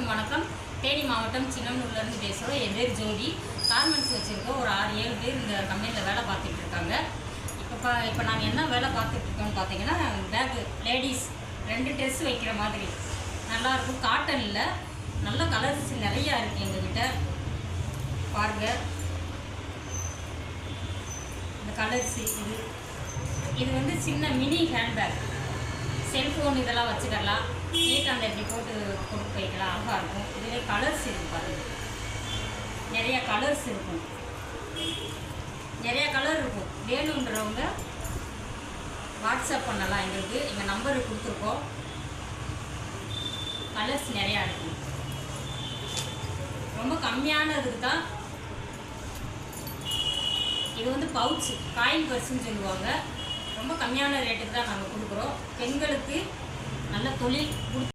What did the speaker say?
அனைவருக்கும் வணக்கம். தேனி மாவட்டம் சின்னமனூர்லேருந்து பேசுகிறோம். என் பேர் ஜோதி. கார்மெண்ட்ஸ் வச்சுருக்கோம். ஒரு 6-7 பேர் இந்த கம்பெனியில் வேலை பார்த்துட்டு இருக்காங்க. இப்போ நாங்கள் என்ன வேலை பார்த்துட்ருக்கோம்னு பார்த்தீங்கன்னா, பேக்கு லேடிஸ் 2 ட்ரெஸ் வைக்கிற மாதிரி நல்லாயிருக்கும். காட்டனில் நல்ல கலர்ஸ் நிறையா இருக்குது எங்ககிட்ட. பாருங்கள், இந்த கலர்ஸ் இது வந்து சின்ன மினி ஹேண்ட்பேக், செல்ஃபோன் இதெல்லாம் வச்சுக்கலாம். நீட்டாக இப்படி போட்டு கொடுத்து வைக்கலாம், அழகாக இருக்கும். இதில் கலர்ஸ் இருக்கும் பாருங்கள், நிறையா கலர்ஸ் இருக்கும். நிறையா கலர் இருக்கும். வேணுன்றவங்க வாட்ஸ்அப் பண்ணலாம். எங்கள் நம்பரு கொடுத்துருக்கோம். கலர்ஸ் நிறையா இருக்கும். ரொம்ப கம்மியானதுக்கு தான். இது வந்து பவுச், காயின் பர்ஸுன்னு சொல்லுவாங்க. ரொம்ப கம்மியான ரேட்டுக்கு தான் நாங்கள் கொடுக்குறோம். பெண்களுக்கு நல்ல தொழில்